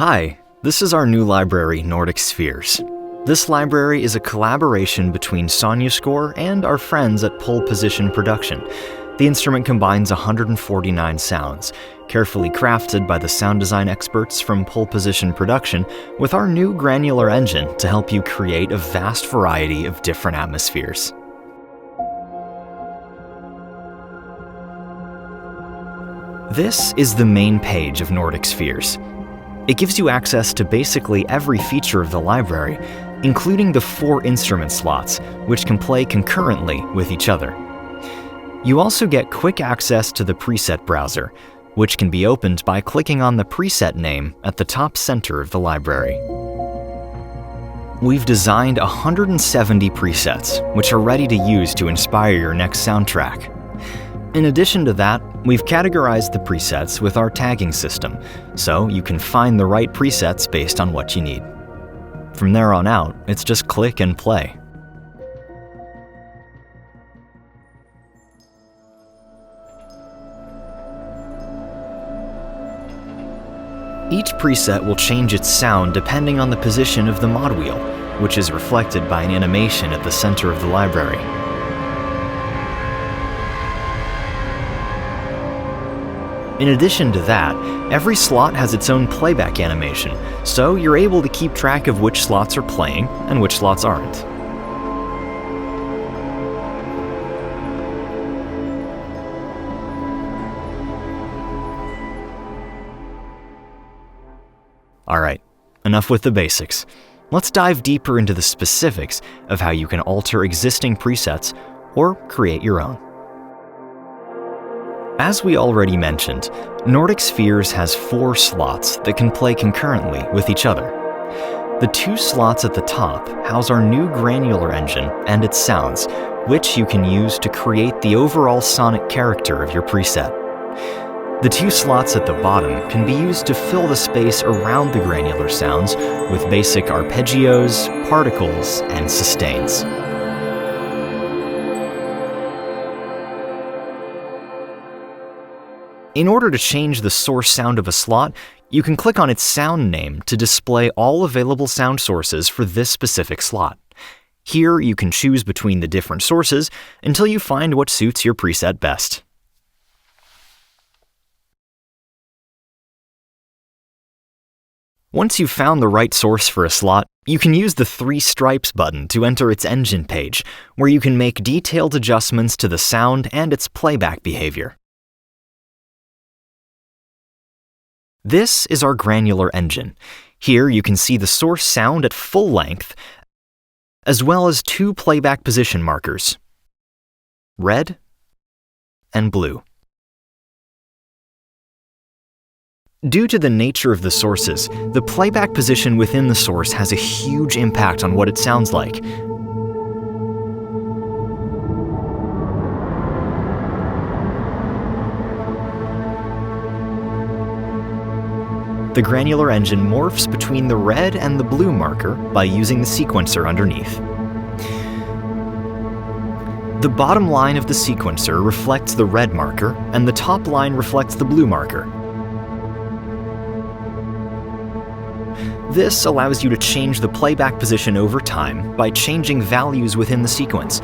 Hi, this is our new library, NORDIC SPHERES. This library is a collaboration between SonyaScore and our friends at Pole Position Production. The instrument combines 149 sounds, carefully crafted by the sound design experts from Pole Position Production, with our new granular engine to help you create a vast variety of different atmospheres. This is the main page of NORDIC SPHERES. It gives you access to basically every feature of the library, including the 4 instrument slots, which can play concurrently with each other. You also get quick access to the preset browser, which can be opened by clicking on the preset name at the top center of the library. We've designed 170 presets, which are ready to use to inspire your next soundtrack. In addition to that, we've categorized the presets with our tagging system, so you can find the right presets based on what you need. From there on out, it's just click and play. Each preset will change its sound depending on the position of the mod wheel, which is reflected by an animation at the center of the library. In addition to that, every slot has its own playback animation, so you're able to keep track of which slots are playing and which slots aren't. Alright, enough with the basics. Let's dive deeper into the specifics of how you can alter existing presets or create your own. As we already mentioned, NORDIC SPHERES has 4 slots that can play concurrently with each other. The 2 slots at the top house our new granular engine and its sounds, which you can use to create the overall sonic character of your preset. The 2 slots at the bottom can be used to fill the space around the granular sounds with basic arpeggios, particles, and sustains. In order to change the source sound of a slot, you can click on its sound name to display all available sound sources for this specific slot. Here, you can choose between the different sources until you find what suits your preset best. Once you've found the right source for a slot, you can use the 3 stripes button to enter its engine page, where you can make detailed adjustments to the sound and its playback behavior. This is our granular engine. Here you can see the source sound at full length, as well as 2 playback position markers, red and blue. Due to the nature of the sources, the playback position within the source has a huge impact on what it sounds like. The granular engine morphs between the red and the blue marker by using the sequencer underneath. The bottom line of the sequencer reflects the red marker, and the top line reflects the blue marker. This allows you to change the playback position over time by changing values within the sequence.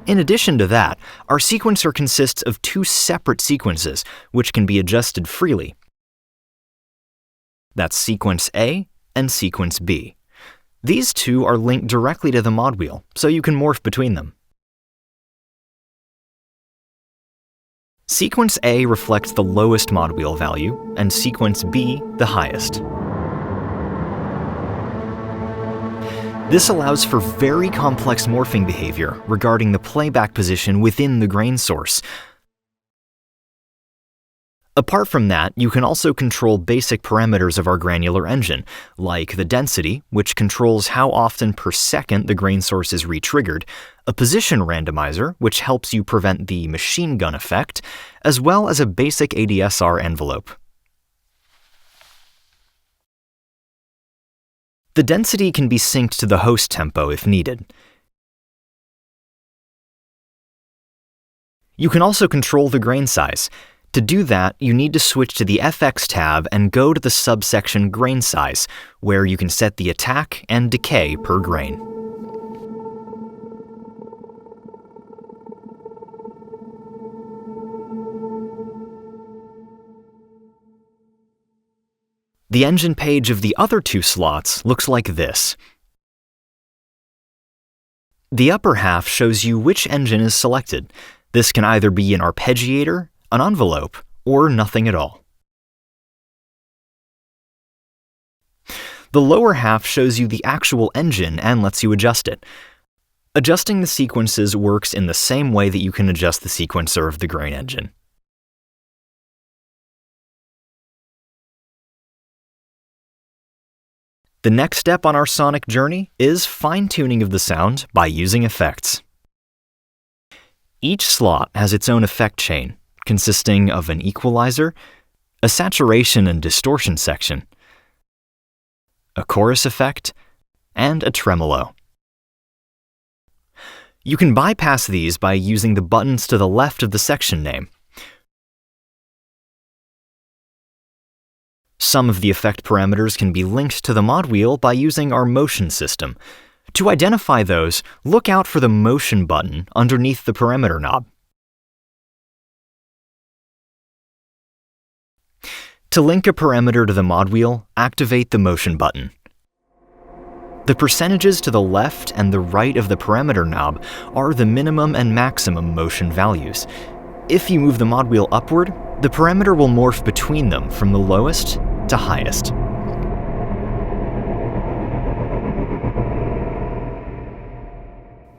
In addition to that, our sequencer consists of 2 separate sequences, which can be adjusted freely. That's sequence A and sequence B. These 2 are linked directly to the mod wheel, so you can morph between them. Sequence A reflects the lowest mod wheel value, and sequence B the highest. This allows for very complex morphing behavior regarding the playback position within the grain source. Apart from that, you can also control basic parameters of our granular engine, like the density, which controls how often per second the grain source is re-triggered, a position randomizer, which helps you prevent the machine gun effect, as well as a basic ADSR envelope. The density can be synced to the host tempo if needed. You can also control the grain size. To do that, you need to switch to the FX tab and go to the subsection Grain Size, where you can set the attack and decay per grain. The engine page of the other two slots looks like this. The upper half shows you which engine is selected. This can either be an arpeggiator, an envelope, or nothing at all. The lower half shows you the actual engine and lets you adjust it. Adjusting the sequences works in the same way that you can adjust the sequencer of the grain engine. The next step on our sonic journey is fine-tuning of the sound by using effects. Each slot has its own effect chain, consisting of an equalizer, a saturation and distortion section, a chorus effect, and a tremolo. You can bypass these by using the buttons to the left of the section name. Some of the effect parameters can be linked to the mod wheel by using our motion system. To identify those, look out for the motion button underneath the parameter knob. To link a parameter to the mod wheel, activate the motion button. The percentages to the left and the right of the parameter knob are the minimum and maximum motion values. If you move the mod wheel upward, the parameter will morph between them from the lowest to highest.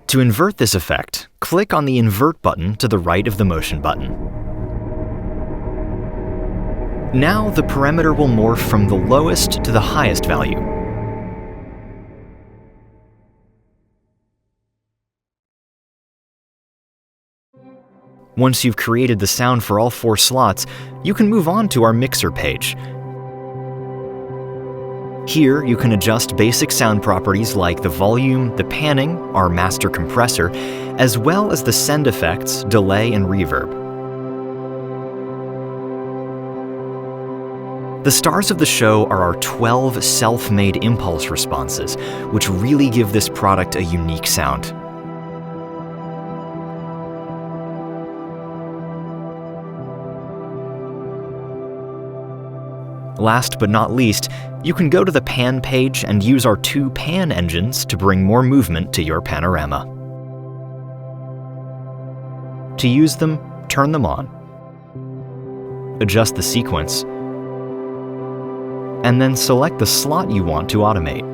To invert this effect, click on the invert button to the right of the motion button. Now the parameter will morph from the lowest to the highest value. Once you've created the sound for all 4 slots, you can move on to our mixer page. Here, you can adjust basic sound properties like the volume, the panning, our master compressor, as well as the send effects, delay, and reverb. The stars of the show are our 12 self-made impulse responses, which really give this product a unique sound. Last but not least, you can go to the pan page and use our 2 pan engines to bring more movement to your panorama. To use them, turn them on, adjust the sequence, and then select the slot you want to automate.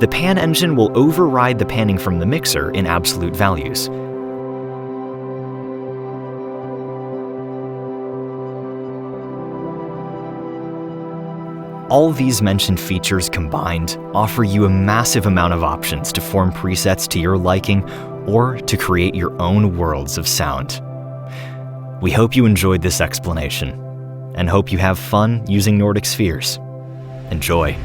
The pan engine will override the panning from the mixer in absolute values. All these mentioned features combined offer you a massive amount of options to form presets to your liking or to create your own worlds of sound. We hope you enjoyed this explanation and hope you have fun using NORDIC SPHERES. Enjoy!